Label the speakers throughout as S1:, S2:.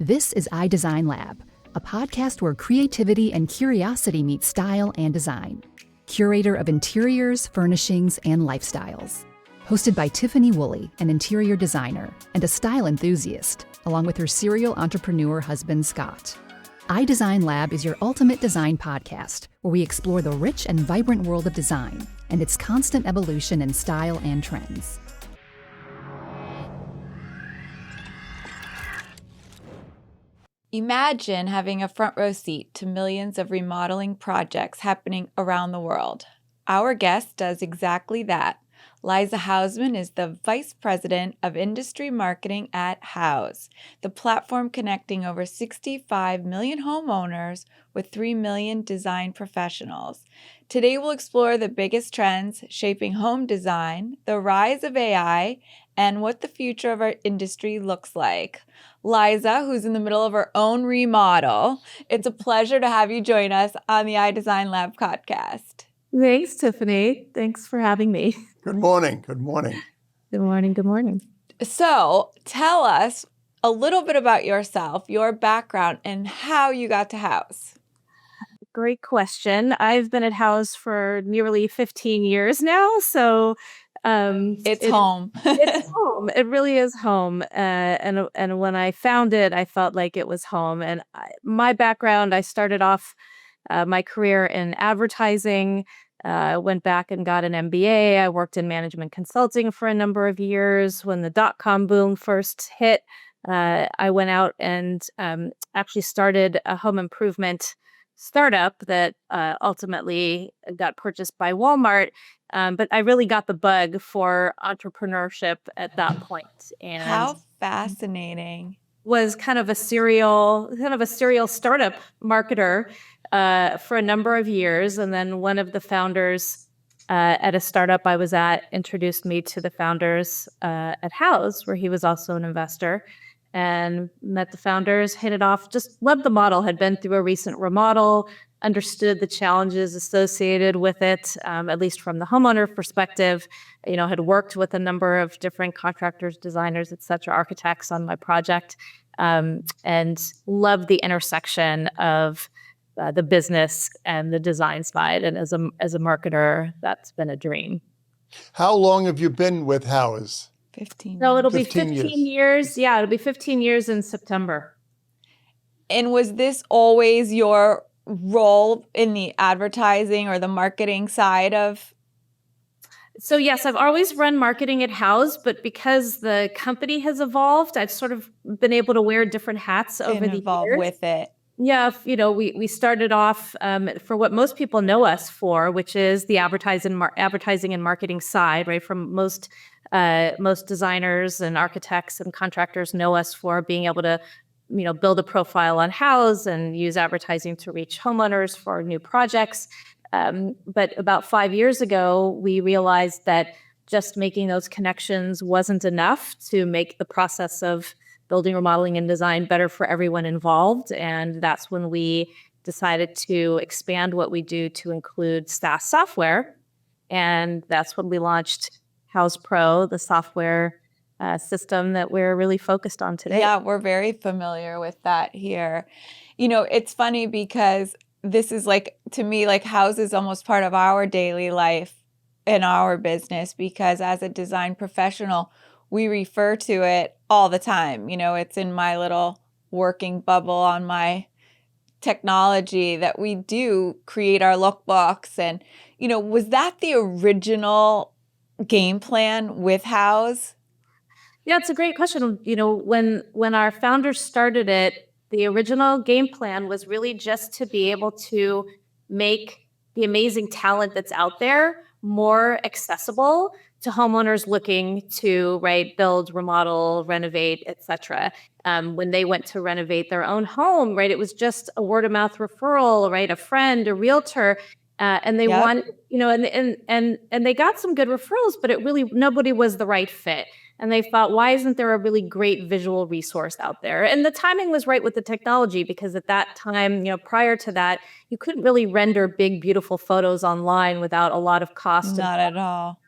S1: This is iDesign Lab, a podcast where creativity and curiosity meet style and design. Curator of interiors, furnishings, and lifestyles. Hosted by Tiffany Woolley, an interior designer and a style enthusiast, along with her serial entrepreneur husband, Scott. iDesign Lab is your ultimate design podcast, where we explore the rich and vibrant world of design and its constant evolution in style and trends.
S2: Imagine having a front row seat to millions of remodeling projects happening around the world. Our guest does exactly that. Liza Hausman is the Vice President of Industry Marketing at Houzz, the platform connecting over 65 million homeowners with 3 million design professionals. Today we'll explore the biggest trends shaping home design, the rise of AI, and what the future of our industry looks like. Liza, who's in the middle of her own remodel, it's a pleasure to have you join us on the iDesign Lab podcast.
S3: Thanks, Tiffany. Thanks for having me.
S4: Good morning. Good morning.
S3: Good morning. Good morning.
S2: So tell us a little bit about yourself, your background, and how you got to Houzz.
S3: Great question. I've been at Houzz for nearly 15 years now, so
S2: it's home.
S3: It's home. It really is home. And when I found it, I felt like it was home. And my background, I started off my career in advertising. Went back and got an MBA. I worked in management consulting for a number of years. When the dot-com boom first hit, I went out and actually started a home improvement startup that ultimately got purchased by Walmart. But I really got the bug for entrepreneurship at that point. And
S2: how fascinating.
S3: Was kind of a serial startup marketer for a number of years. And then one of the founders at a startup I was at introduced me to the founders at Houzz, where he was also an investor, and met the founders, hit it off, just loved the model, had been through a recent remodel, understood the challenges associated with it, at least from the homeowner perspective, had worked with a number of different contractors, designers, et cetera, architects on my project, and loved the intersection of the business and the design side. And as a marketer, that's been a dream.
S4: How long have you been with Houzz?
S2: 15.
S3: So it'll be 15 years. Yeah, it'll be 15 years in September.
S2: And was this always your role in the advertising or the marketing side of?
S3: So yes, I've always run marketing at Houzz, but because the company has evolved, I've sort of been able to wear different hats over the years.
S2: With it.
S3: Yeah, we started off for what most people know us for, which is the advertising and marketing side, right? From most designers and architects and contractors know us for being able to, build a profile on Houzz and use advertising to reach homeowners for new projects. But about 5 years ago, we realized that just making those connections wasn't enough to make the process of building, remodeling, and design better for everyone involved. And that's when we decided to expand what we do to include SaaS software. And that's when we launched Houzz Pro, the software system that we're really focused on today.
S2: Yeah, we're very familiar with that here. It's funny because this is to me, Houzz is almost part of our daily life in our business, because as a design professional, we refer to it all the time. It's in my little working bubble on my technology that we do create our lookbooks. And, was that the original game plan with Houzz?
S3: Yeah, it's a great question. When our founders started it, the original game plan was really just to be able to make the amazing talent that's out there more accessible to homeowners looking to build, remodel, renovate, et cetera. When they went to renovate their own home, it was just a word of mouth referral, a friend, a realtor, and they want, and they got some good referrals, but nobody was the right fit. And they thought, why isn't there a really great visual resource out there? And the timing was right with the technology, because at that time, prior to that, you couldn't really render big, beautiful photos online without a lot of cost.
S2: Not at all.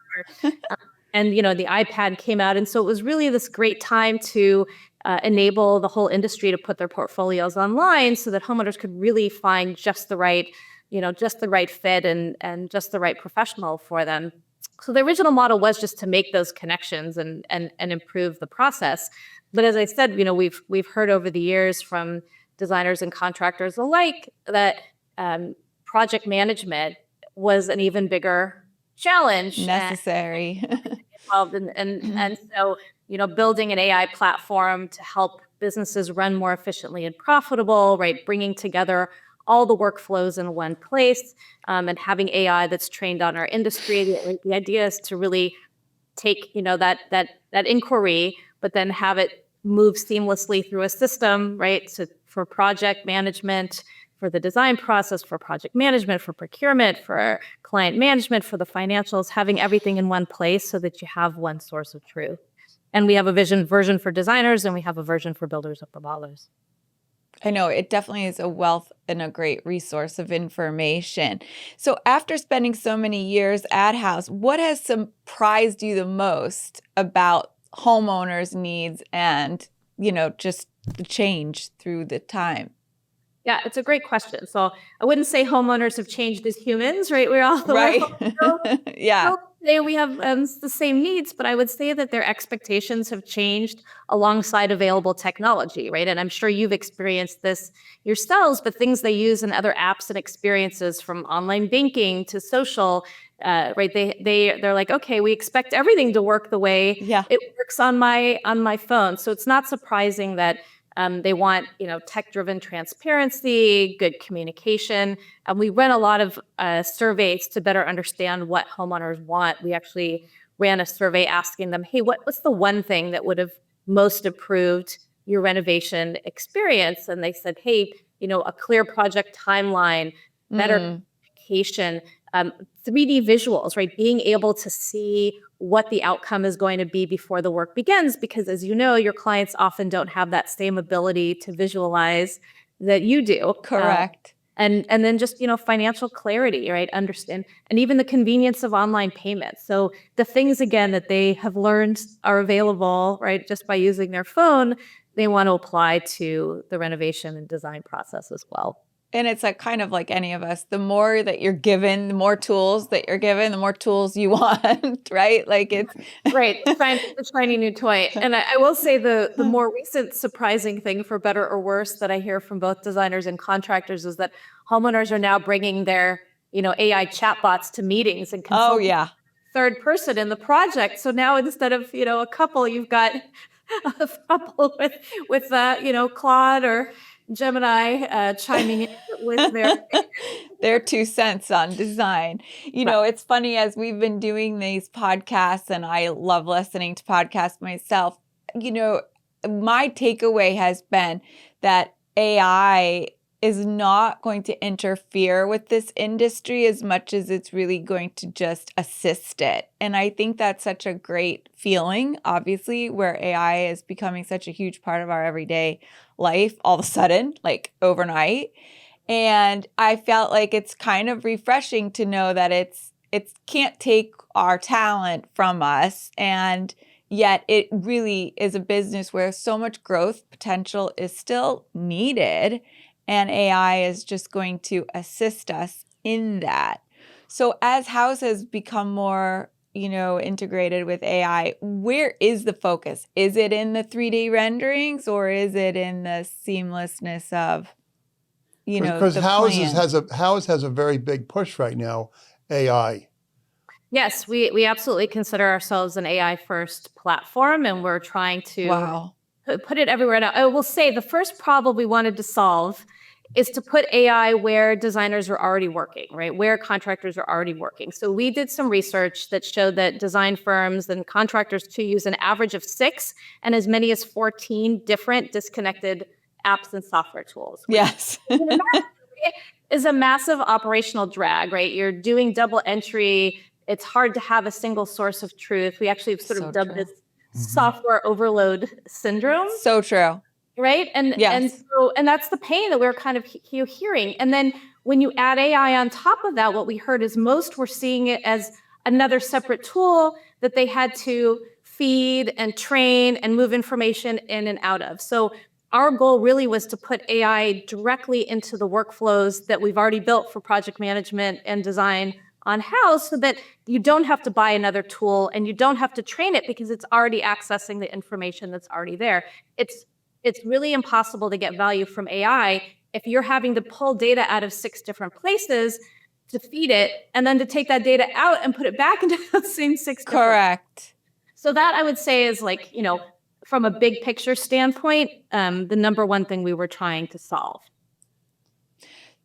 S3: And, the iPad came out. And so it was really this great time to enable the whole industry to put their portfolios online so that homeowners could really find just the right, just the right fit and just the right professional for them. So the original model was just to make those connections and improve the process. But as I said, we've heard over the years from designers and contractors alike that project management was an even bigger challenge.
S2: Necessary.
S3: And so, building an AI platform to help businesses run more efficiently and profitable, right? Bringing together all the workflows in one place, and having AI that's trained on our industry. The idea is to really take, that inquiry, but then have it move seamlessly through a system, right? So for project management, for the design process, for project management, for procurement, for client management, for the financials, having everything in one place so that you have one source of truth. And we have a version for designers, and we have a version for builders and remodelers.
S2: I know it definitely is a wealth and a great resource of information. So after spending so many years at Houzz, what has surprised you the most about homeowners' needs and, just the change through the time?
S3: Yeah, it's a great question. So I wouldn't say homeowners have changed as humans, right? We're all
S2: right. Yeah.
S3: Today we have the same needs, but I would say that their expectations have changed alongside available technology, right? And I'm sure you've experienced this yourselves, but things they use in other apps and experiences, from online banking to social, right? They're like, okay, we expect everything to work the way it works on my phone. So it's not surprising that they want, tech-driven transparency, good communication. And we ran a lot of surveys to better understand what homeowners want. We actually ran a survey asking them, hey, what's the one thing that would have most improved your renovation experience? And they said, hey, a clear project timeline, better communication, 3D visuals, right? Being able to see what the outcome is going to be before the work begins, because as you know, your clients often don't have that same ability to visualize that you do.
S2: Correct.
S3: And then just, financial clarity, right? Understand, and even the convenience of online payments. So the things, again, that they have learned are available, right? Just by using their phone, they want to apply to the renovation and design process as well.
S2: And it's kind of like any of us, the more that you're given, the more tools that you're given, the more tools you want, right? Like it's
S3: right. The shiny new toy. And I will say the more recent surprising thing, for better or worse, that I hear from both designers and contractors is that homeowners are now bringing their, AI chatbots to meetings and consulting third person in the project. So now instead of, a couple, you've got a couple with Claude or Gemini chiming in with
S2: their 2 cents on design. It's funny, as we've been doing these podcasts, and I love listening to podcasts myself, my takeaway has been that AI is not going to interfere with this industry as much as it's really going to just assist it. And I think that's such a great feeling, obviously, where AI is becoming such a huge part of our everyday life all of a sudden, like overnight. And I felt like it's kind of refreshing to know that it can't take our talent from us. And yet it really is a business where so much growth potential is still needed. And AI is just going to assist us in that. So as Houzz has become more, integrated with AI, where is the focus? Is it in the 3D renderings, or is it in the seamlessness of,
S4: because
S2: the
S4: Houzz has a very big push right now, AI.
S3: Yes, we absolutely consider ourselves an AI first platform, and we're trying to put it everywhere. Now, I will say the first problem we wanted to solve is to put AI where designers are already working, right? Where contractors are already working. So we did some research that showed that design firms and contractors too use an average of 6 and as many as 14 different disconnected apps and software tools.
S2: Yes.
S3: Is a massive operational drag, right? You're doing double entry. It's hard to have a single source of truth. We actually sort of dubbed this software overload syndrome.
S2: So true.
S3: Right? And that's the pain that we're kind of hearing. And then when you add AI on top of that, what we heard is most were seeing it as another separate tool that they had to feed and train and move information in and out of. So our goal really was to put AI directly into the workflows that we've already built for project management and design on Houzz, so that you don't have to buy another tool and you don't have to train it because it's already accessing the information that's already there. It's really impossible to get value from AI if you're having to pull data out of 6 different places to feed it and then to take that data out and put it back into those same 6 different.
S2: Correct.
S3: So that I would say is like, from a big picture standpoint, the number one thing we were trying to solve.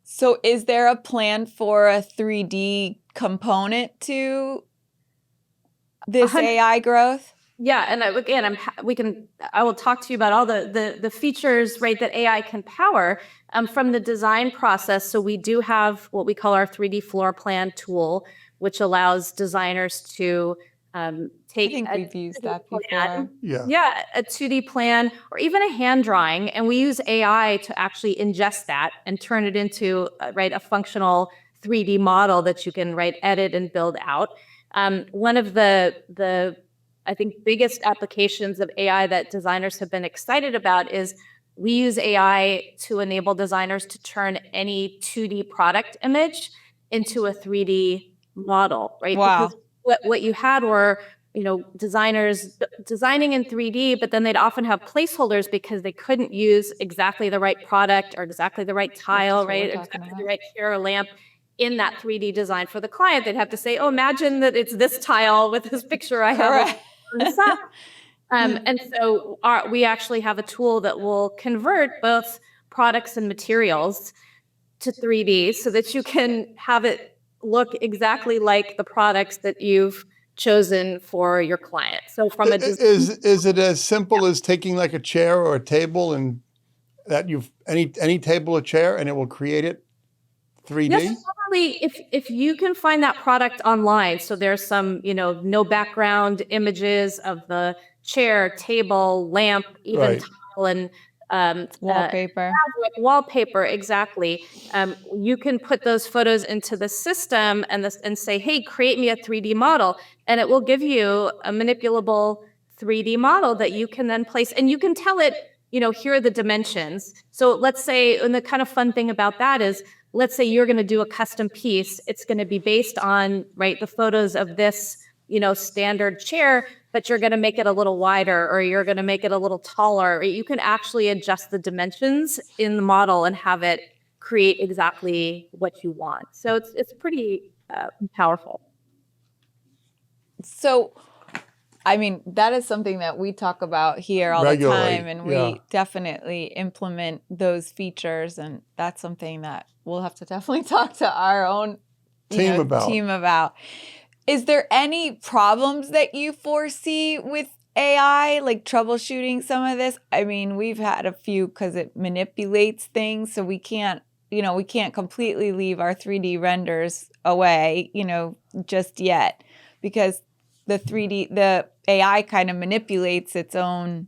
S2: So is there a plan for a 3D component to this AI growth?
S3: Yeah, and again, I will talk to you about all the features, right, that AI can power from the design process. So we do have what we call our 3D floor plan tool, which allows designers to take.
S2: I think we've used that before.
S3: Yeah, a 2D plan or even a hand drawing, and we use AI to actually ingest that and turn it into a functional 3D model that you can edit and build out. One of the I think biggest applications of AI that designers have been excited about is we use AI to enable designers to turn any 2D product image into a 3D model, right?
S2: Wow.
S3: Because what you had were, designers designing in 3D, but then they'd often have placeholders because they couldn't use exactly the right product or exactly the right tile, right? Exactly the right chair or lamp in that 3D design for the client. They'd have to say, oh, imagine that it's this tile with this picture I have. And so we actually have a tool that will convert both products and materials to 3D so that you can have it look exactly like the products that you've chosen for your client. So from
S4: is it as simple as taking like a chair or a table and that any table or chair and it will create it 3D?
S3: Yes, probably if you can find that product online. So there's some, no background images of the chair, table, lamp, even tile and
S2: wallpaper.
S3: Wallpaper, exactly. You can put those photos into the system and say, hey, create me a 3D model. And it will give you a manipulable 3D model that you can then place. And you can tell it, here are the dimensions. So let's say, and the kind of fun thing about that is, let's say you're going to do a custom piece. It's going to be based on, the photos of this, standard chair, but you're going to make it a little wider or you're going to make it a little taller. You can actually adjust the dimensions in the model and have it create exactly what you want. So it's pretty powerful.
S2: So, I mean, that is something that we talk about here all
S4: regularly,
S2: the time, and we definitely implement those features, and that's something that we'll have to definitely talk to our own team about. Is there any problems that you foresee with AI, like troubleshooting some of this? I mean, we've had a few because it manipulates things, so we can't completely leave our 3D renders away, just yet, because the AI kind of manipulates its own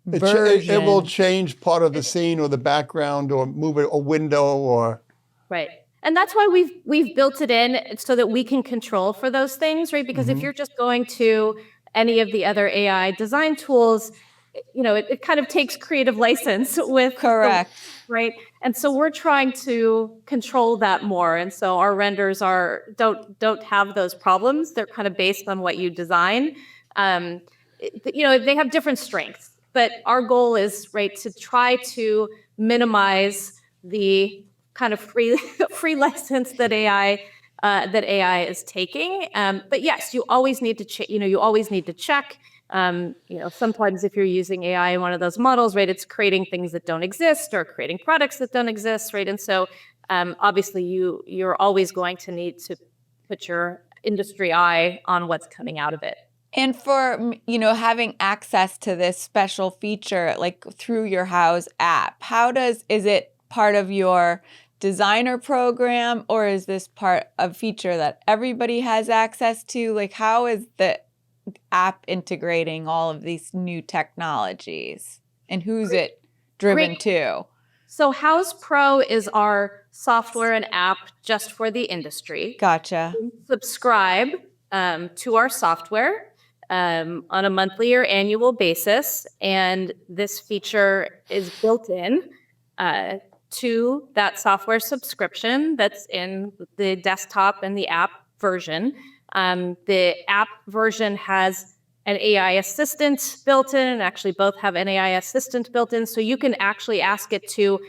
S2: version.
S4: It will change part of the scene or the background or move a window or.
S3: Right. And that's why we've built it in so that we can control for those things, right? Because if you're just going to any of the other AI design tools, it kind of takes creative license with.
S2: Correct.
S3: Right. And so we're trying to control that more. And so our renders don't have those problems. They're kind of based on what you design. They have different strengths, but our goal is, to try to minimize the kind of free license that AI is taking. But yes, you always need to check. Sometimes if you're using AI in one of those models, it's creating things that don't exist or creating products that don't exist, right? And so obviously you're always going to need to put your industry eye on what's coming out of it.
S2: And for, having access to this special feature, like through your Houzz app, is it part of your designer program, or is this part of feature that everybody has access to? Like, how is the app integrating all of these new technologies, and who's it driven to?
S3: So Houzz Pro is our software and app just for the industry.
S2: Gotcha.
S3: Subscribe to our software. on a monthly or annual basis. And this feature is built in to that software subscription that's in the desktop and the app version. The app version has an AI assistant built in, and actually both have an AI assistant built in. So you can actually ask it to,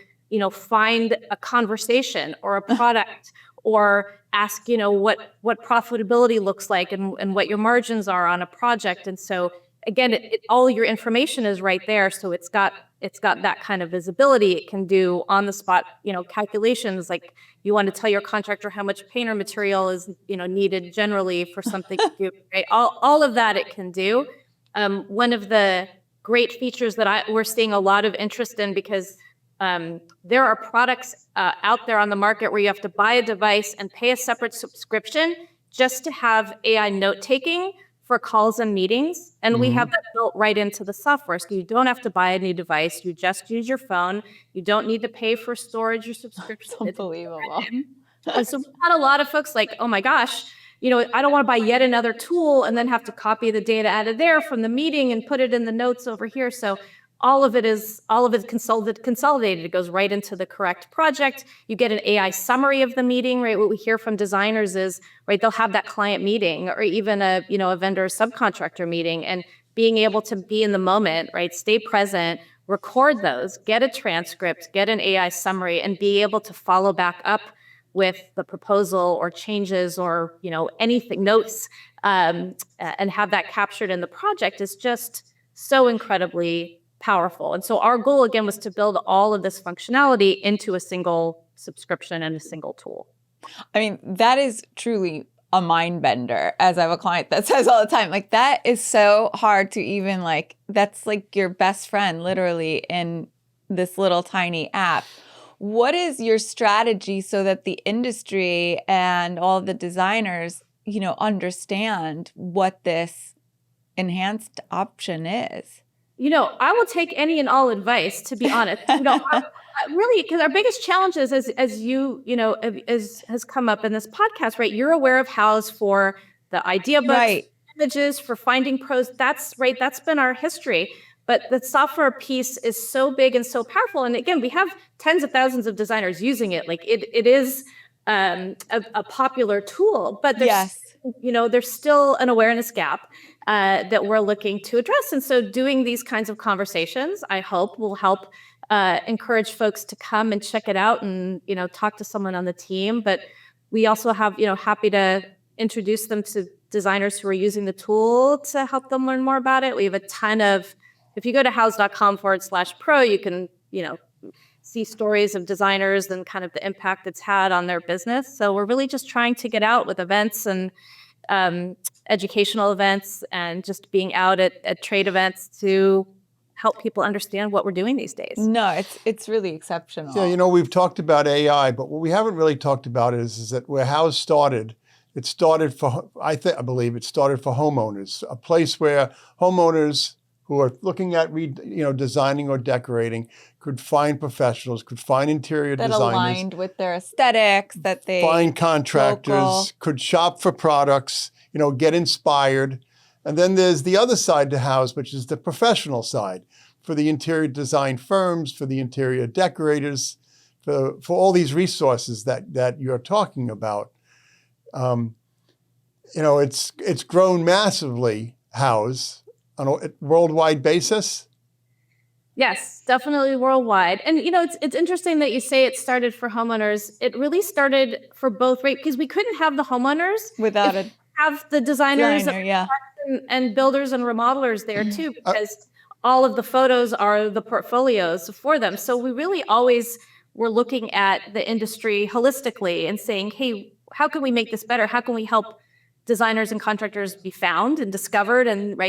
S3: find a conversation or a product or ask, what profitability looks like and what your margins are on a project. And so again, all your information is right there. So it's got that kind of visibility. It can do on the spot, calculations, like you want to tell your contractor how much paint or material is, needed generally for something to do, right? All of that it can do. One of the great features that we're seeing a lot of interest in, because there are products out there on the market where you have to buy a device and pay a separate subscription just to have AI note-taking for calls and meetings. And we have that built right into the software. So you don't have to buy a new device. You just use your phone. You don't need to pay for storage or subscription.
S2: It's unbelievable.
S3: So we've had a lot of folks like, oh my gosh, I don't want to buy yet another tool and then have to copy the data out of there from the meeting and put it in the notes over here. So all of it consolidated. It goes right into the correct project. You get an AI summary of the meeting, right? What we hear from designers is, right, they'll have that client meeting or even a vendor subcontractor meeting, and being able to be in the moment, right? Stay present, record those, get a transcript, get an AI summary, and be able to follow back up with the proposal or changes or, anything, notes, and have that captured in the project is just so incredibly powerful. And so our goal, again, was to build all of this functionality into a single subscription and a single tool.
S2: I mean, that is truly a mind bender, as I have a client that says all the time, like, that is so hard to even, like, that's like your best friend literally in this little tiny app. What is your strategy so that the industry and all the designers, understand what this enhanced option is?
S3: I will take any and all advice, to be honest. Really, because our biggest challenge is, as has come up in this podcast, right? You're aware of Houzz for the idea books,
S2: right,
S3: images, for finding pros. That's right. That's been our history. But the software piece is so big and so powerful. And again, we have tens of thousands of designers using it. Like it is a popular tool, but there's still an awareness gap that we're looking to address. And so doing these kinds of conversations, I hope, will help encourage folks to come and check it out and, talk to someone on the team. But we also have, happy to introduce them to designers who are using the tool to help them learn more about it. We have a ton of, if you go to houzz.com/pro, you can, see stories of designers and kind of the impact it's had on their business. So we're really just trying to get out with events and educational events and just being out at trade events to help people understand what we're doing these days.
S2: No, it's really exceptional.
S4: Yeah, we've talked about AI, but what we haven't really talked about is that where Houzz started, it started for, I believe it started for homeowners, a place where homeowners who are looking at designing or decorating could find professionals, could find interior
S2: that
S4: designers.
S2: Aligned with their aesthetics, that they
S4: find contractors,
S2: local.
S4: Could shop for products, get inspired. And then there's the other side to Houzz, which is the professional side for the interior design firms, for the interior decorators, for all these resources that you're talking about. It's grown massively, Houzz, on a worldwide basis.
S3: Yes, definitely worldwide. And, it's interesting that you say it started for homeowners. It really started for both, right? Because we couldn't have the homeowners
S2: without
S3: have the designers
S2: yeah.
S3: and builders and remodelers there too, because all of the photos are the portfolios for them. So we really always were looking at the industry holistically and saying, hey, how can we make this better? How can we help designers and contractors be found and discovered and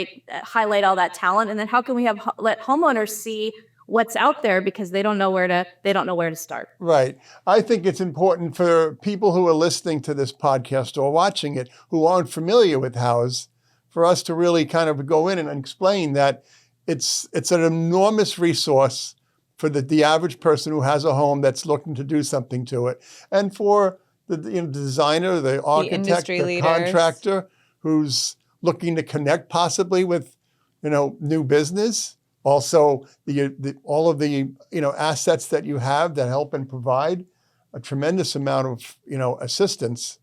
S3: highlight all that talent? And then how can we let homeowners see what's out there, because they don't know where to start.
S4: Right. I think it's important for people who are listening to this podcast or watching it who aren't familiar with Houzz, for us to really kind of go in and explain that it's an enormous resource for the average person who has a home that's looking to do something to it, and for the designer, the architect, the contractor who's looking to connect possibly with, new business. Also, all of the, assets that you have that help and provide a tremendous amount of, assistance.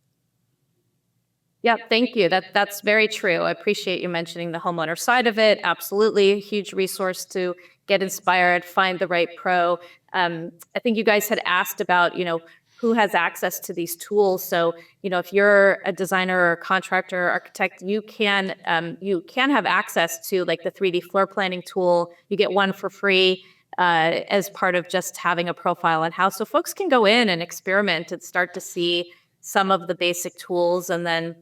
S3: Yeah, thank you. That's very true. I appreciate you mentioning the homeowner side of it. Absolutely, a huge resource to get inspired, find the right pro. I think you guys had asked about, who has access to these tools. So, if you're a designer or contractor or architect, you can have access to like the 3D floor planning tool. You get one for free as part of just having a profile on Houzz. So folks can go in and experiment and start to see some of the basic tools, and then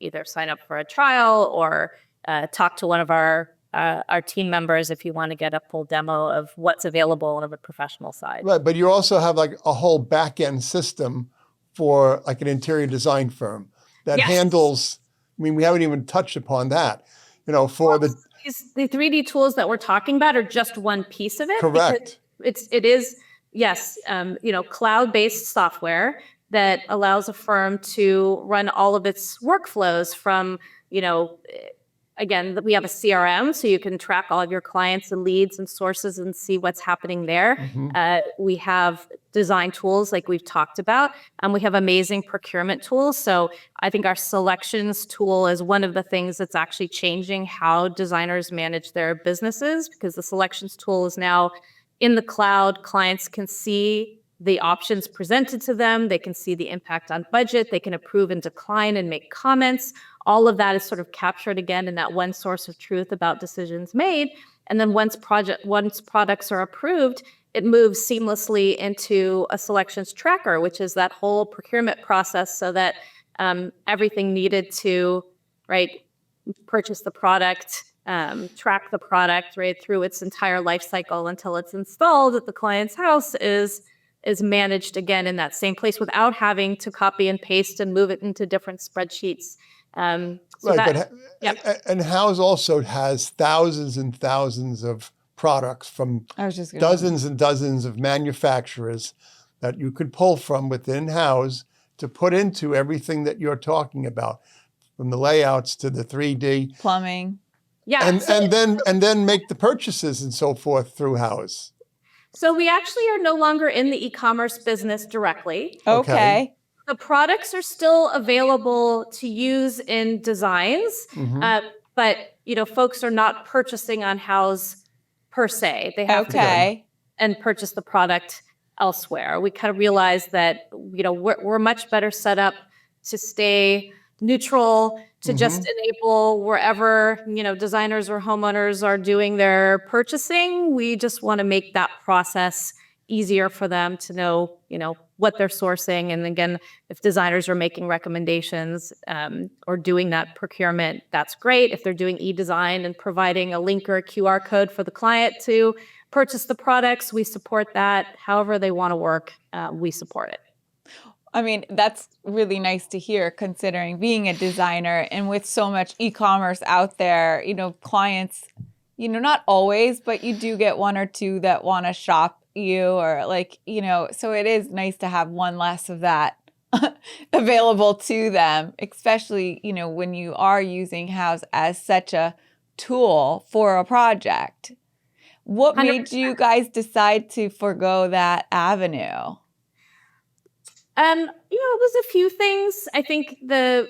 S3: either sign up for a trial or talk to one of our team members if you want to get a full demo of what's available on the professional side.
S4: Right, but you also have like a whole back-end system for like an interior design firm that
S3: Yes.
S4: handles, we haven't even touched upon that, for the,
S3: The 3D tools that we're talking about are just one piece of it.
S4: Correct.
S3: Because it is, yes, cloud-based software that allows a firm to run all of its workflows from, again, we have a CRM, so you can track all of your clients and leads and sources and see what's happening there. We have design tools like we've talked about, and we have amazing procurement tools. So I think our selections tool is one of the things that's actually changing how designers manage their businesses, because the selections tool is now in the cloud. Clients can see the options presented to them. They can see the impact on budget. They can approve and decline and make comments. All of that is sort of captured again in that one source of truth about decisions made. And then once products are approved, it moves seamlessly into a selections tracker, which is that whole procurement process, so that everything needed to, purchase the product, track the product, through its entire life cycle until it's installed at the client's house is managed again in that same place without having to copy and paste and move it into different spreadsheets. And
S4: Houzz also has thousands and thousands of products from dozens and dozens of manufacturers that you could pull from within Houzz to put into everything that you're talking about, from the layouts to the 3D
S2: plumbing.
S3: Yeah.
S4: And then make the purchases and so forth through Houzz.
S3: So we actually are no longer in the e-commerce business directly.
S2: Okay.
S3: The products are still available to use in designs, but folks are not purchasing on Houzz per se. They have to go and purchase the product elsewhere. We kind of realized that we're much better set up to stay neutral, to just enable wherever designers or homeowners are doing their purchasing. We just want to make that process easier for them to know what they're sourcing. And again, if designers are making recommendations or doing that procurement, that's great. If they're doing e-design and providing a link or a QR code for the client to purchase the products, we support that. However they want to work, we support it.
S2: That's really nice to hear, considering being a designer and with so much e-commerce out there, clients, not always, but you do get one or two that want to shop you or so it is nice to have one less of that available to them, especially, when you are using Houzz as such a tool for a project. What
S3: 100%.
S2: made you guys decide to forgo that avenue?
S3: It was a few things. I think the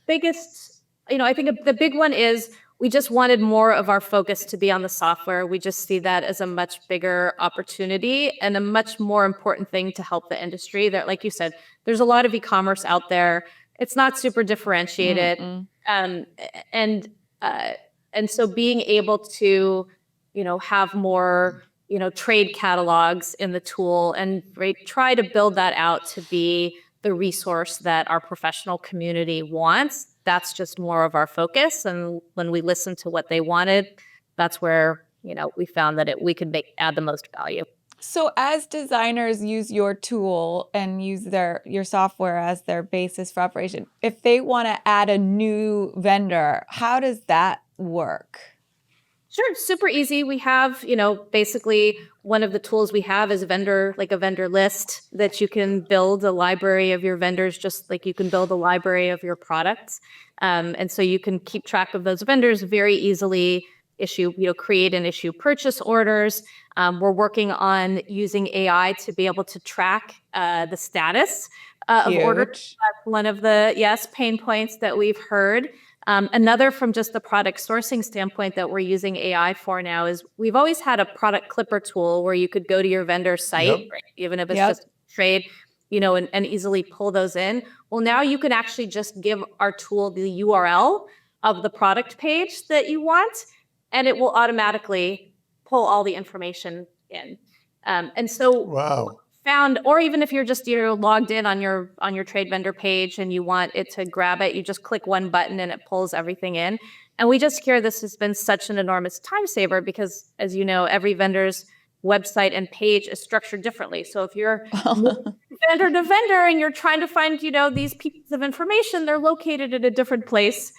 S3: biggest, I think the big one is we just wanted more of our focus to be on the software. We just see that as a much bigger opportunity and a much more important thing to help the industry. That, like you said, there's a lot of e-commerce out there. It's not super differentiated, and so being able to, have more, trade catalogs in the tool and try to build that out to be the resource that our professional community wants. That's just more of our focus. And when we listened to what they wanted, that's where, we found that we could add the most value.
S2: So as designers use your tool and use your software as their basis for operation, if they want to add a new vendor, how does that work?
S3: Sure, super easy. We have, basically one of the tools we have is a vendor list that you can build a library of your vendors, just like you can build a library of your products. And so you can keep track of those vendors very easily, create and issue purchase orders. We're working on using AI to be able to track the status of orders.
S2: Huge.
S3: That's one of the, pain points that we've heard. Another from just the product sourcing standpoint that we're using AI for now is we've always had a product clipper tool where you could go to your vendor site,
S4: Yep.
S3: right, even if it's
S2: Yep.
S3: just trade, and easily pull those in. Well, now you can actually just give our tool the URL of the product page that you want, and it will automatically pull all the information in. And so
S4: Wow.
S3: found, or even if you're logged in on your trade vendor page and you want it to grab it, you just click one button and it pulls everything in. And we just hear this has been such an enormous time saver because, as you know, every vendor's website and page is structured differently. So if you're vendor to vendor and you're trying to find, these pieces of information, they're located at a different place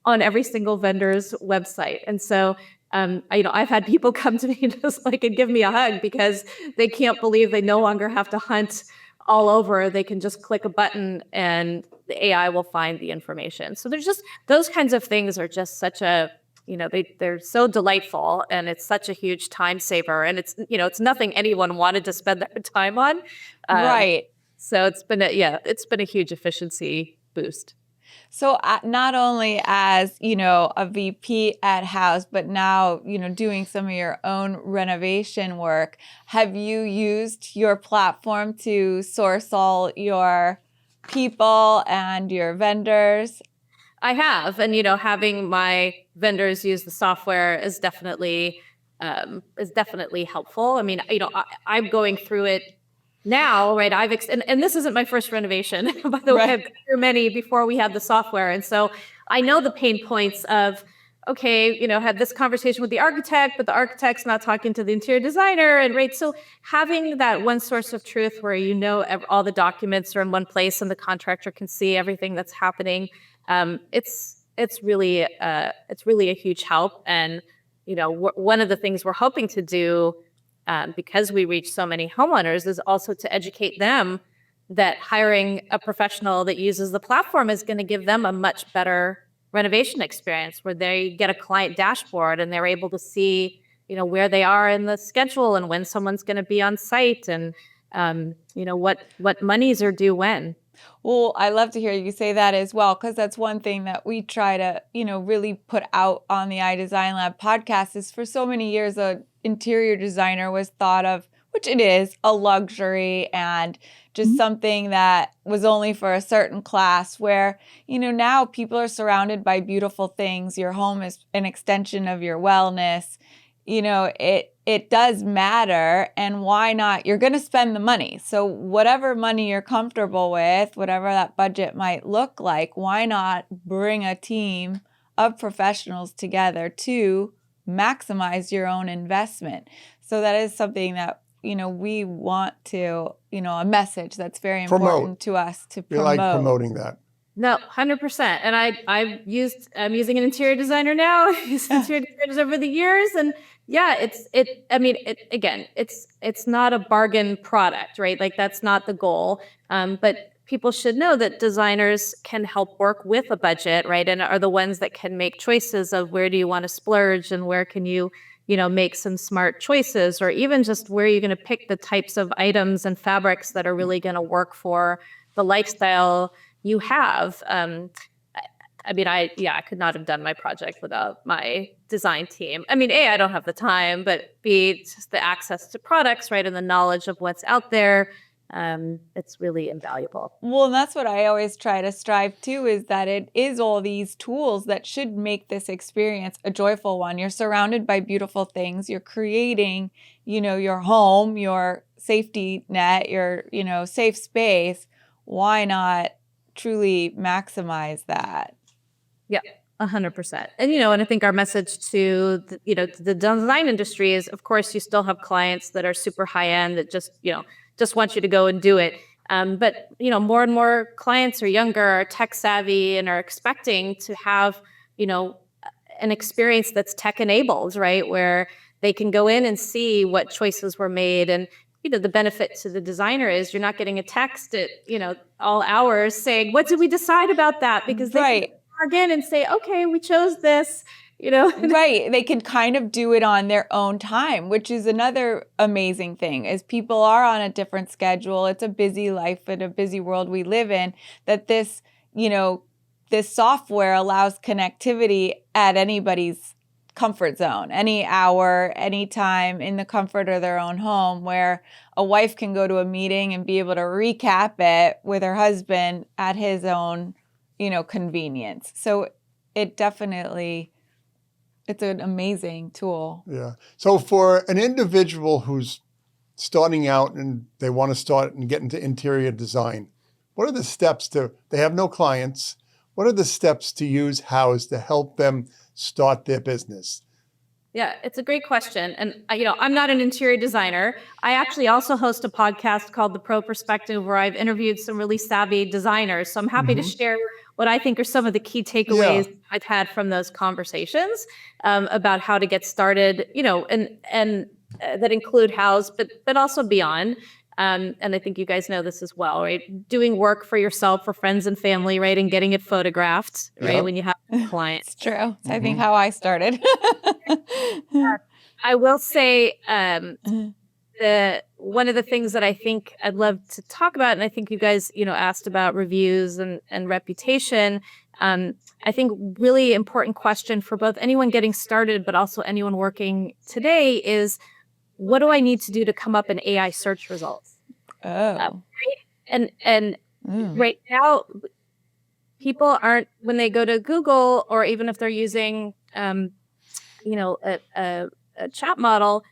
S3: on every single vendor's website. And so I've had people come to me just and give me a hug because they can't believe they no longer have to hunt all over. They can just click a button and the AI will find the information. So there's just those kinds of things are just such a, they're so delightful and it's such a huge time saver. And it's nothing anyone wanted to spend their time on.
S2: Right.
S3: So it's been a huge efficiency boost.
S2: So not only as, a VP at Houzz, but now, doing some of your own renovation work, have you used your platform to source all your people and your vendors?
S3: I have, and having my vendors use the software is definitely helpful. I mean, I'm going through it now, right? And this isn't my first renovation, by the way. I've been through many before we had the software, and so I know the pain points of, okay, had this conversation with the architect, but the architect's not talking to the interior designer, and right. So having that one source of truth where all the documents are in one place and the contractor can see everything that's happening, it's really a huge help. And one of the things we're hoping to do, because we reach so many homeowners, is also to educate them that hiring a professional that uses the platform is going to give them a much better renovation experience, where they get a client dashboard and they're able to see, where they are in the schedule and when someone's going to be on site and, what monies are due when.
S2: Well, I love to hear you say that as well, because that's one thing that we try to, really put out on the iDesign Lab podcast is for so many years, an interior designer was thought of, which it is, a luxury and just something that was only for a certain class, where, now people are surrounded by beautiful things. Your home is an extension of your wellness. It does matter, and why not? You're going to spend the money. So whatever money you're comfortable with, whatever that budget might look like, why not bring a team of professionals together to maximize your own investment? So that is something that, we want to, a message that's very important to us to promote.
S4: We like promoting that.
S3: No, 100%. And I'm using an interior designer now. I've used interior designers over the years, and it's not a bargain product, right? Like that's not the goal. But people should know that designers can help work with a budget, right? And are the ones that can make choices of where do you want to splurge and where can you, make some smart choices, or even just where you're going to pick the types of items and fabrics that are really going to work for the lifestyle you have. I could not have done my project without my design team. I mean, A, I don't have the time, but B, just the access to products, right, and the knowledge of what's out there. It's really invaluable.
S2: Well, and that's what I always try to strive to, is that it is all these tools that should make this experience a joyful one. You're surrounded by beautiful things. You're creating, your home, your safety net, your, safe space. Why not truly maximize that?
S3: Yeah, 100%. And, and I think our message to, the design industry is, of course, you still have clients that are super high end that just want you to go and do it. But, more and more clients are younger, are tech savvy, and are expecting to have, an experience that's tech enabled, right? Where they can go in and see what choices were made. And, the benefit to the designer is you're not getting a text at, all hours saying, what did we decide about that? Because they can
S2: Right.
S3: log in and say, okay, we chose this,
S2: Right. They can kind of do it on their own time, which is another amazing thing, is people are on a different schedule. It's a busy life and a busy world we live in, that this, this software allows connectivity at anybody's comfort zone, any hour, any time, in the comfort of their own home, where a wife can go to a meeting and be able to recap it with her husband at his own, convenience. So it definitely, it's an amazing tool.
S4: Yeah. So for an individual who's starting out and they want to start and get into interior design, what are the steps they have no clients, what are the steps to use Houzz to help them start their business?
S3: Yeah, it's a great question. And, I'm not an interior designer. I actually also host a podcast called The Pro Perspective, where I've interviewed some really savvy designers. So I'm happy to share what I think are some of the key takeaways I've had from those conversations about how to get started, and that include Houzz, but also beyond. And I think you guys know this as well, right? Doing work for yourself, for friends and family, right? And getting it photographed, right? When you have a client.
S2: It's true. It's, I think, how I started.
S3: I will say one of the things that I think I'd love to talk about, and I think you guys, asked about reviews and reputation. I think really important question for both anyone getting started, but also anyone working today is, what do I need to do to come up in AI search results?
S2: Oh.
S3: And right now, people aren't, when they go to Google, or even if they're using, a chat model,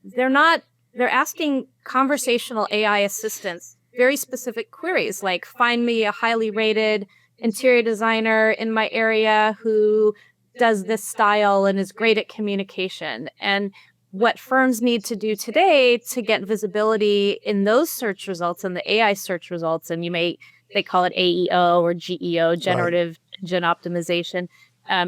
S3: they're asking conversational AI assistants very specific queries, like find me a highly rated interior designer in my area who does this style and is great at communication. And what firms need to do today to get visibility in those search results and the AI search results, and they call it AEO or GEO, generative engine optimization,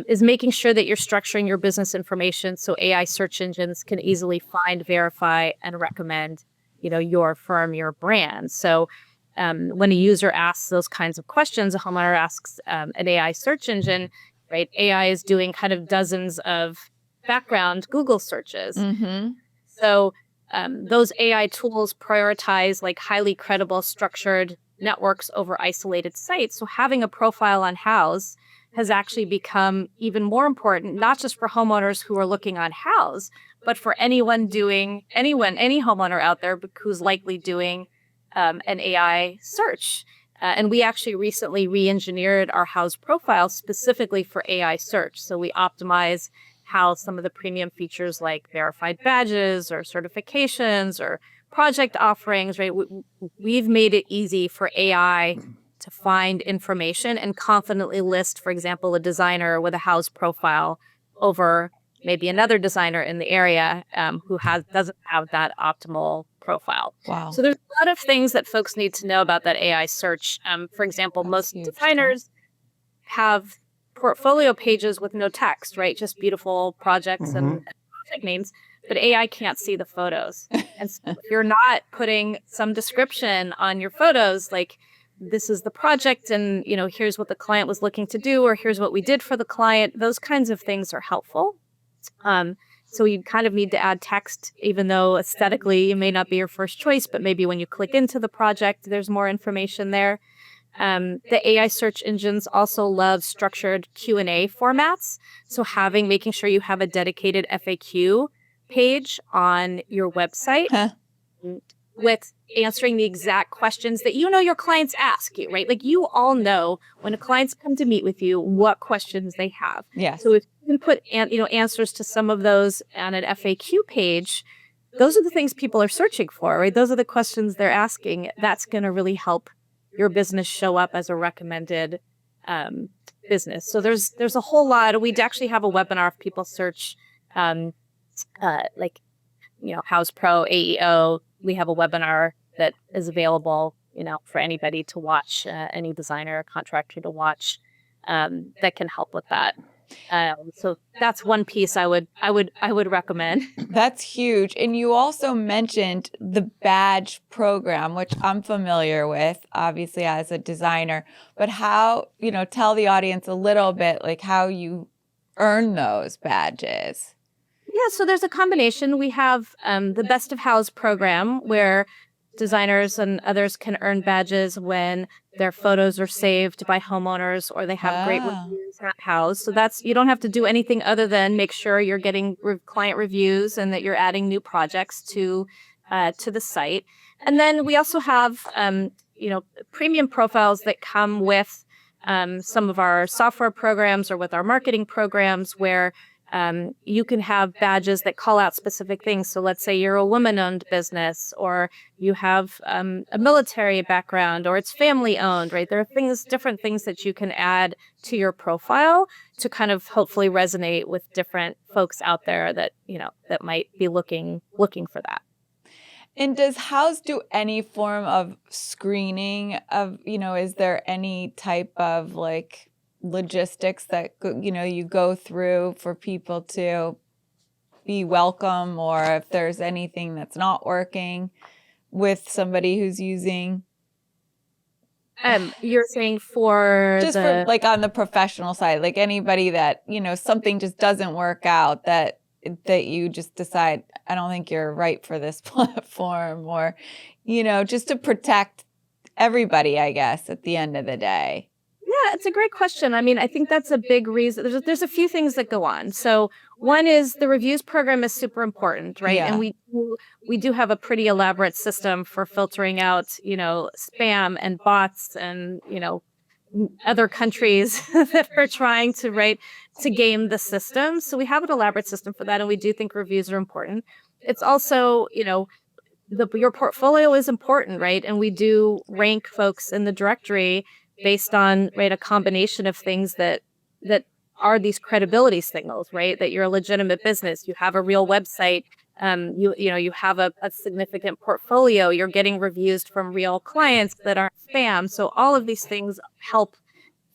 S3: is making sure that you're structuring your business information so AI search engines can easily find, verify, and recommend, your firm, your brand. So when a user asks those kinds of questions, a homeowner asks an AI search engine, right? AI is doing kind of dozens of background Google searches. So those AI tools prioritize like highly credible, structured networks over isolated sites. So having a profile on Houzz has actually become even more important, not just for homeowners who are looking on Houzz, but for any homeowner out there who's likely doing an AI search. And we actually recently re-engineered our Houzz profile specifically for AI search. So we optimize how some of the premium features like verified badges or certifications or project offerings, right? We've made it easy for AI to find information and confidently list, for example, a designer with a Houzz profile over maybe another designer in the area who doesn't have that optimal profile.
S2: Wow.
S3: So there's a lot of things that folks need to know about that AI search. For example, most designers have portfolio pages with no text, right? Just beautiful projects and project names, but AI can't see the photos. And so if you're not putting some description on your photos, like this is the project and, here's what the client was looking to do, or here's what we did for the client, those kinds of things are helpful. So you kind of need to add text, even though aesthetically it may not be your first choice, but maybe when you click into the project, there's more information there. The AI search engines also love structured Q&A formats. So making sure you have a dedicated FAQ page on your website with answering the exact questions that your clients ask you, right? Like you all know when a client's come to meet with you, what questions they have.
S2: Yes.
S3: So if you can put answers to some of those on an FAQ page, those are the things people are searching for, right? Those are the questions they're asking. That's going to really help your business show up as a recommended business. So there's a whole lot. We'd actually have a webinar if people search Houzz Pro AEO. We have a webinar that is available, for anybody to watch, any designer or contractor to watch, that can help with that. So that's one piece I would recommend.
S2: That's huge. And you also mentioned the badge program, which I'm familiar with, obviously, as a designer. But how, tell the audience a little bit like how you earn those badges.
S3: Yeah, so there's a combination. We have the Best of Houzz program where designers and others can earn badges when their photos are saved by homeowners or they have great reviews at Houzz. So you don't have to do anything other than make sure you're getting client reviews and that you're adding new projects to the site. And then we also have premium profiles that come with some of our software programs or with our marketing programs where you can have badges that call out specific things. So let's say you're a woman-owned business or you have a military background or it's family-owned, right? There are different things that you can add to your profile to kind of hopefully resonate with different folks out there that, that might be looking for that.
S2: And does Houzz do any form of screening of, is there any type of like logistics that you go through for people to be welcome, or if there's anything that's not working with somebody who's using
S3: you're saying for
S2: like on the professional side, like anybody that something just doesn't work out that you just decide I don't think you're right for this platform, or just to protect everybody, I guess, at the end of the day.
S3: Yeah, it's a great question. I mean, I think that's a big reason. There's a few things that go on. So one is the reviews program is super important, right?
S2: Yeah.
S3: And we do have a pretty elaborate system for filtering out, spam and bots and, other countries that are trying to game the system. So we have an elaborate system for that. And we do think reviews are important. It's also, your portfolio is important, right? And we do rank folks in the directory based on a combination of things that are these credibility signals, right? That you're a legitimate business, you have a real website, you have a significant portfolio, you're getting reviews from real clients that aren't spam. So all of these things help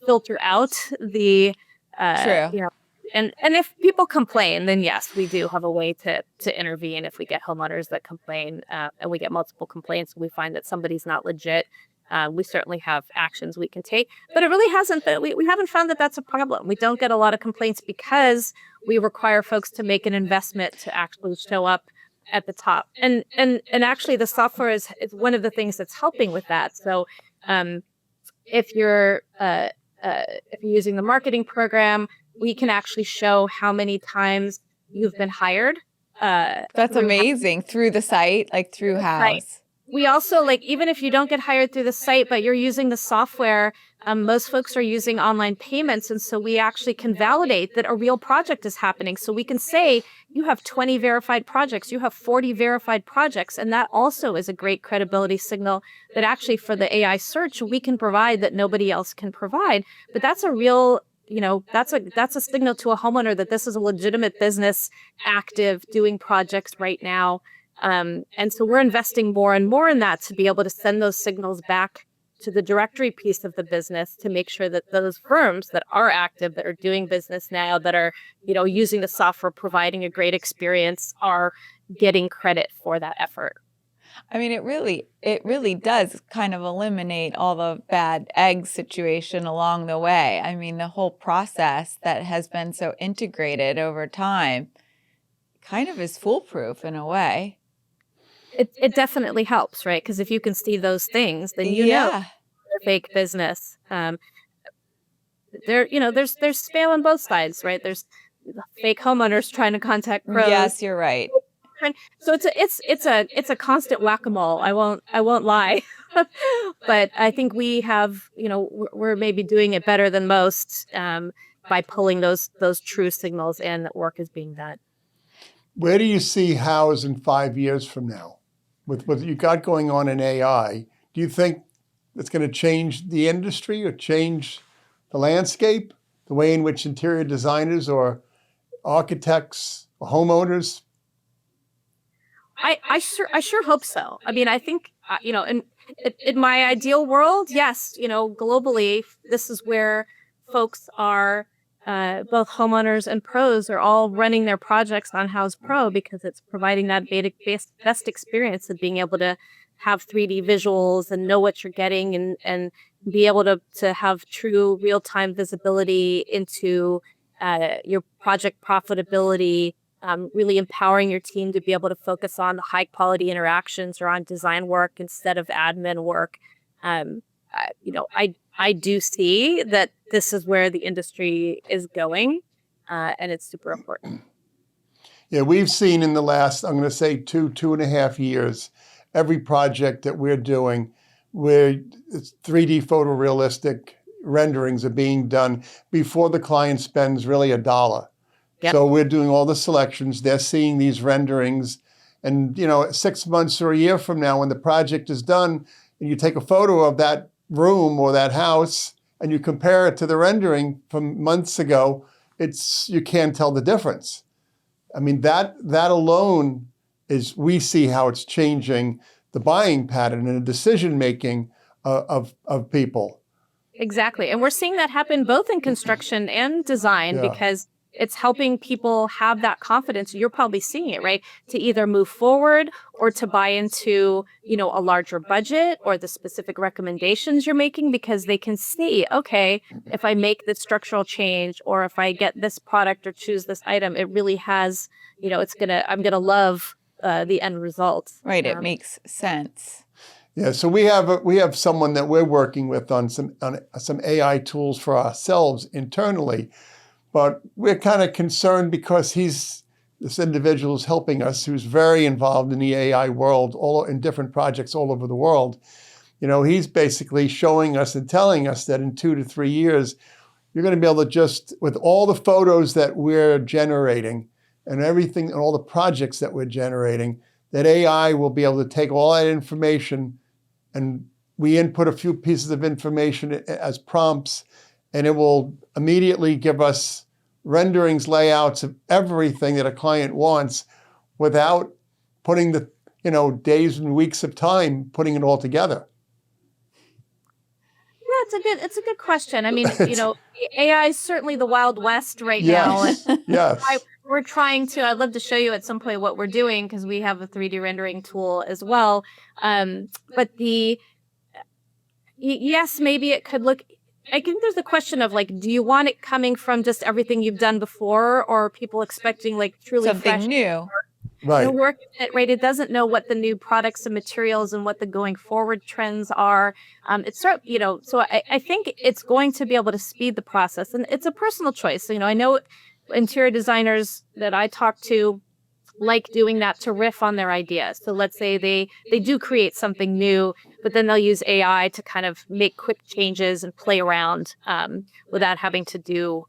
S3: filter out the
S2: True.
S3: And if people complain, then yes, we do have a way to intervene if we get homeowners that complain and we get multiple complaints. We find that somebody's not legit. We certainly have actions we can take, but it really hasn't. We haven't found that that's a problem. We don't get a lot of complaints because we require folks to make an investment to actually show up at the top. And actually, the software is one of the things that's helping with that. So, if you're using the marketing program, we can actually show how many times you've been hired.
S2: That's amazing. Through the site, like through Houzz.
S3: Right. We also, even if you don't get hired through the site, but you're using the software, most folks are using online payments. And so we actually can validate that a real project is happening. So we can say you have 20 verified projects, you have 40 verified projects. And that also is a great credibility signal that actually for the AI search, we can provide that nobody else can provide. But that's a real, that's a signal to a homeowner that this is a legitimate business, active, doing projects right now. And so we're investing more and more in that to be able to send those signals back to the directory piece of the business to make sure that those firms that are active, that are doing business now, that are, using the software, providing a great experience, are getting credit for that effort.
S2: I mean, it really does kind of eliminate all the bad egg situation along the way. I mean, the whole process that has been so integrated over time kind of is foolproof in a way.
S3: It definitely helps, right? Because if you can see those things, then you know they're fake business. There's spam on both sides, right? There's fake homeowners trying to contact pros.
S2: Yes, you're right.
S3: So it's a constant whack-a-mole. I won't lie, but I think we have we're maybe doing it better than most by pulling those true signals in that work is being done.
S4: Where do you see Houzz in 5 years from now? With what you got going on in AI, do you think it's going to change the industry or change the landscape, the way in which interior designers or architects or homeowners?
S3: I sure hope so. I mean, I think, in my ideal world, yes, globally, this is where folks are both homeowners and pros are all running their projects on Houzz Pro because it's providing that best experience of being able to have 3D visuals and know what you're getting and be able to have true real-time visibility into your project profitability, really empowering your team to be able to focus on the high-quality interactions or on design work instead of admin work. I do see that this is where the industry is going, and it's super important.
S4: Yeah, we've seen in the last, I'm going to say 2.5 years, every project that we're doing where it's 3D photorealistic renderings are being done before the client spends really $1.
S3: Yep.
S4: So we're doing all the selections. They're seeing these renderings. And, 6 months or a year from now, when the project is done, and you take a photo of that room or that house and you compare it to the rendering from months ago, you can't tell the difference. I mean, that alone is, we see how it's changing the buying pattern and the decision making of people.
S3: Exactly. And we're seeing that happen both in construction and design because it's helping people have that confidence. You're probably seeing it, right? To either move forward or to buy into, a larger budget or the specific recommendations you're making because they can see, okay, if I make this structural change or if I get this product or choose this item, it really has, I'm going to love the end result.
S2: Right. It makes sense.
S4: Yeah. So we have someone that we're working with on some AI tools for ourselves internally. But we're kind of concerned because this individual is helping us, who's very involved in the AI world, all in different projects all over the world. He's basically showing us and telling us that in 2 to 3 years, you're going to be able to just, with all the photos that we're generating and everything and all the projects that we're generating, that AI will be able to take all that information, and we input a few pieces of information as prompts, and it will immediately give us renderings, layouts of everything that a client wants without putting the, days and weeks of time putting it all together.
S3: Yeah, it's a good question. I mean, AI is certainly the Wild West right now. And
S4: Yes.
S3: we're trying to, I'd love to show you at some point what we're doing because we have a 3D rendering tool as well. But yes, maybe it could look, I think there's a question of do you want it coming from just everything you've done before, or are people expecting truly
S2: something
S3: fresh
S2: new?
S4: Right.
S3: Work it, right? It doesn't know what the new products and materials and what the going forward trends are. So I think it's going to be able to speed the process, and it's a personal choice. I know interior designers that I talk to like doing that to riff on their ideas. So let's say they do create something new, but then they'll use AI to kind of make quick changes and play around without having to do,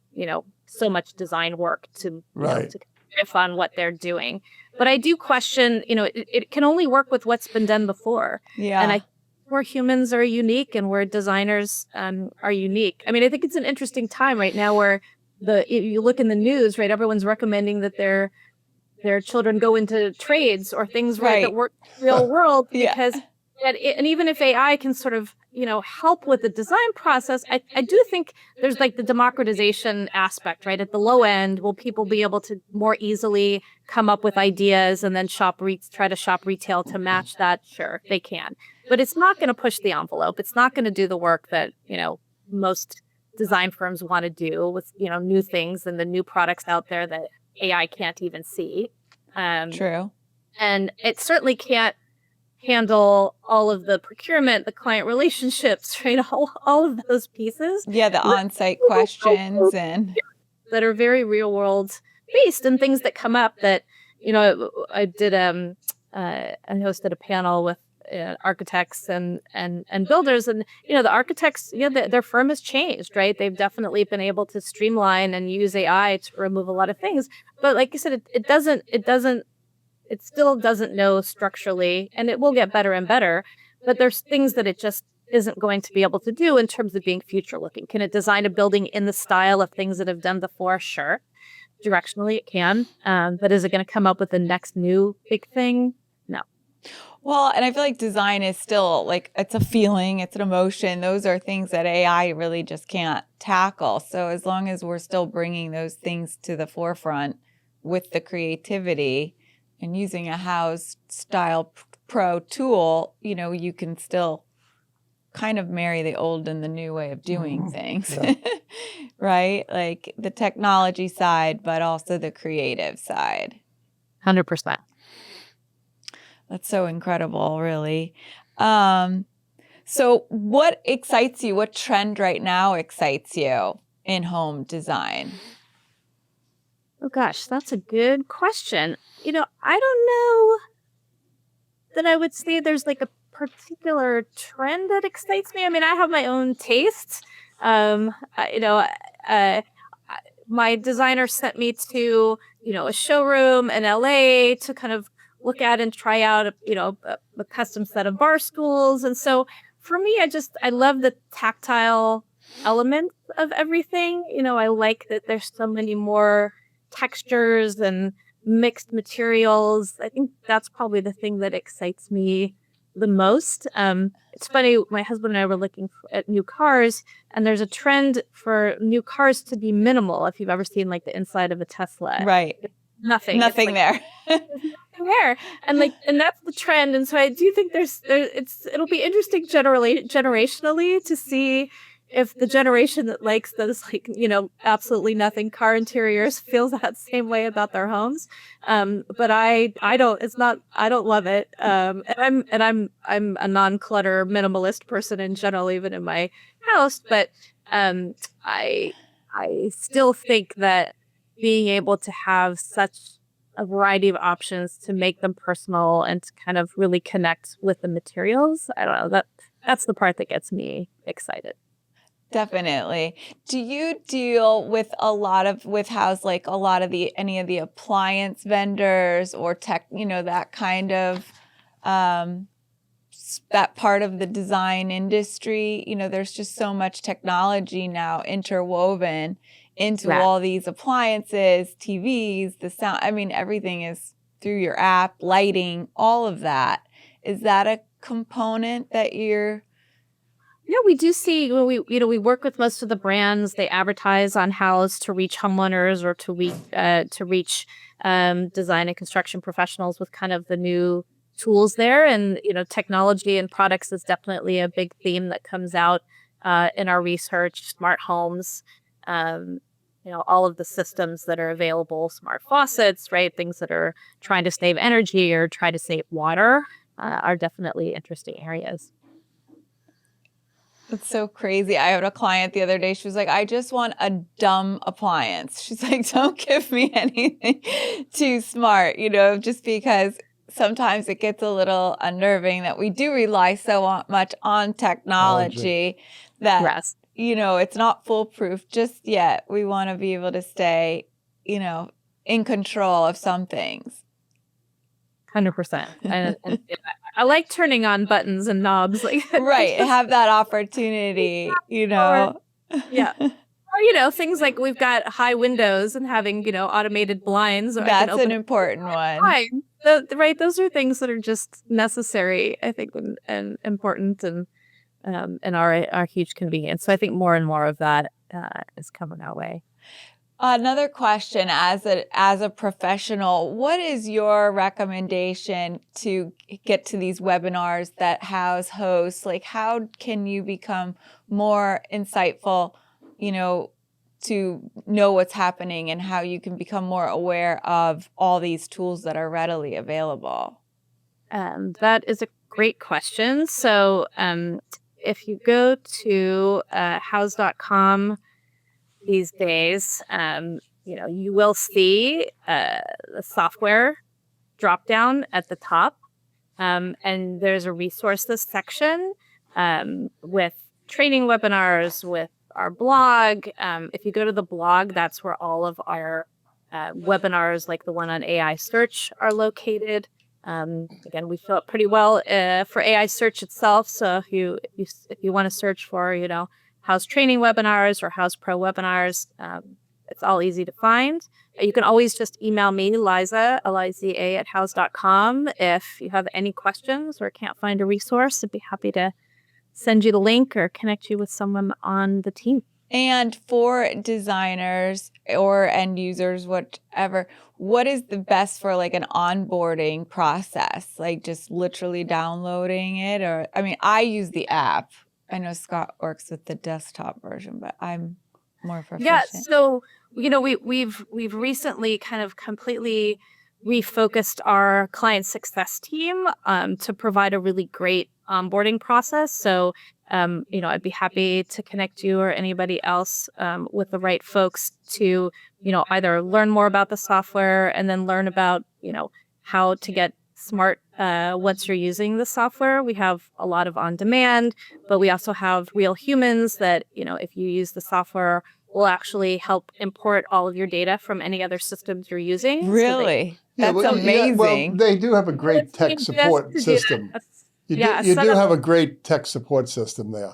S3: so much design work to riff on what they're doing. But I do question, it can only work with what's been done before.
S2: Yeah.
S3: And where humans are unique and where designers are unique. I mean, I think it's an interesting time right now where if you look in the news, right, everyone's recommending that their children go into trades or things that work in the real world because and even if AI can sort of help with the design process, I do think there's the democratization aspect, right? At the low end, will people be able to more easily come up with ideas and then try to shop retail to match that? Sure, they can, but it's not going to push the envelope. It's not going to do the work that most design firms want to do with new things and the new products out there that AI can't even see.
S2: True.
S3: And it certainly can't handle all of the procurement, the client relationships, right? All of those pieces.
S2: Yeah, the on-site questions and
S3: that are very real world based and things that come up that, I did I hosted a panel with architects and builders, and the architects, their firm has changed, right? They've definitely been able to streamline and use AI to remove a lot of things, but like you said, it still doesn't know structurally, and it will get better and better, but there's things that it just isn't going to be able to do in terms of being future looking. Can it design a building in the style of things that have done before? Sure, directionally it can, but is it going to come up with the next new big thing? No.
S2: Well, and I feel like design is still like it's a feeling, it's an emotion. Those are things that AI really just can't tackle. So as long as we're still bringing those things to the forefront with the creativity and using a Houzz style pro tool, you can still kind of marry the old and the new way of doing things,
S4: Yeah.
S2: right? Like the technology side, but also the creative side.
S3: 100%.
S2: That's so incredible, really. So what excites you? What trend right now excites you in home design?
S3: Oh gosh, that's a good question. I don't know that I would say there's like a particular trend that excites me. I mean, I have my own tastes. Um, I- you know, uh, my designer sent me to, a showroom in LA to kind of look at and try out, a custom set of bar stools. And so for me, I love the tactile elements of everything. I like that there's so many more textures and mixed materials. I think that's probably the thing that excites me the most. It's funny, my husband and I were looking at new cars, and there's a trend for new cars to be minimal. If you've ever seen like the inside of a Tesla,
S2: Right.
S3: nothing,
S2: Nothing there.
S3: there, and that's the trend. And so I do think it'll be interesting generationally to see if the generation that likes those absolutely nothing car interiors feels that same way about their homes. But I don't. It's not. I don't love it. I'm a non-clutter minimalist person in general, even in my house. But I still think that being able to have such a variety of options to make them personal and to kind of really connect with the materials. I don't know, that's the part that gets me excited.
S2: Definitely. Do you deal with with Houzz, like a lot of any of the appliance vendors or tech, that kind of, that part of the design industry? There's just so much technology now interwoven into
S3: Right.
S2: all these appliances, TVs, the sound. I mean, everything is through your app, lighting, all of that. Is that a component that you're...
S3: Yeah, we do see when we work with most of the brands. They advertise on Houzz to reach homeowners or to reach design and construction professionals with kind of the new tools there. And technology and products is definitely a big theme that comes out in our research. Smart homes, all of the systems that are available, smart faucets, right? Things that are trying to save energy or try to save water are definitely interesting areas.
S2: It's so crazy. I had a client the other day. She was like, I just want a dumb appliance. She's like, don't give me anything too smart, just because sometimes it gets a little unnerving that we do rely so much on technology that,
S3: Yes.
S2: it's not foolproof just yet. We want to be able to stay, in control of some things.
S3: 100%. And I like turning on buttons and knobs,
S2: right. Have that opportunity,
S3: yeah. Or things like we've got high windows and having automated blinds. Or
S2: that's an important one.
S3: Right. Those are things that are just necessary, I think, and important and are huge convenience. So I think more and more of that is coming our way.
S2: Another question, as a professional, what is your recommendation to get to these webinars that Houzz hosts? Like, how can you become more insightful, to know what's happening and how you can become more aware of all these tools that are readily available?
S3: That is a great question. So if you go to houzz.com these days, you will see the software drop down at the top. And there's a resources section with training webinars, with our blog. If you go to the blog, that's where all of our webinars, like the one on AI search, are located. Again, we fill it pretty well for AI search itself. So if you want to search for, Houzz training webinars or Houzz Pro webinars, It's all easy to find. You can always just email me, Liza, Liza at houzz.com. If you have any questions or can't find a resource, I'd be happy to send you the link or connect you with someone on the team.
S2: And for designers or end users, whatever, what is the best for like an onboarding process? Like just literally downloading it? Or, I mean, I use the app. I know Scott works with the desktop version, but I'm more proficient.
S3: Yeah, so we've recently kind of completely refocused our client success team to provide a really great onboarding process. So I'd be happy to connect you or anybody else with the right folks to either learn more about the software and then learn about how to get smart once you're using the software. We have a lot of on demand, but we also have real humans that if you use the software, will actually help import all of your data from any other systems you're using.
S2: Really? That's amazing.
S4: Well, they do have a great tech support system. You do have a great tech support system there.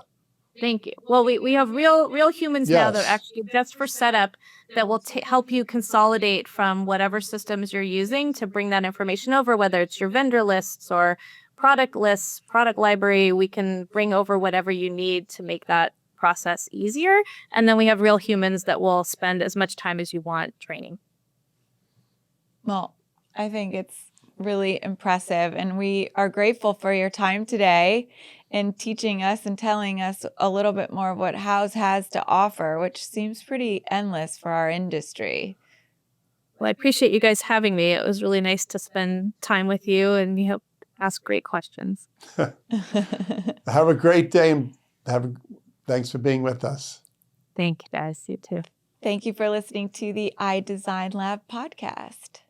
S3: Thank you. Well, we have real humans now that are actually just for setup that will help you consolidate from whatever systems you're using to bring that information over, whether it's your vendor lists or product lists, product library. We can bring over whatever you need to make that process easier. And then we have real humans that will spend as much time as you want training.
S2: Well, I think it's really impressive. And we are grateful for your time today in teaching us and telling us a little bit more of what Houzz has to offer, which seems pretty endless for our industry.
S3: Well, I appreciate you guys having me. It was really nice to spend time with you and ask great questions.
S4: Have a great day and thanks for being with us.
S3: Thank you, guys. You too.
S2: Thank you for listening to the iDesign Lab podcast.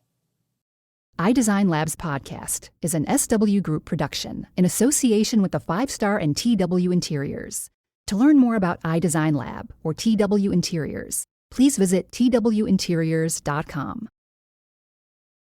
S1: iDesign Labs podcast is an SW Group production in association with the 5-Star and TW Interiors. To learn more about iDesign Lab or TW Interiors, please visit twinteriors.com.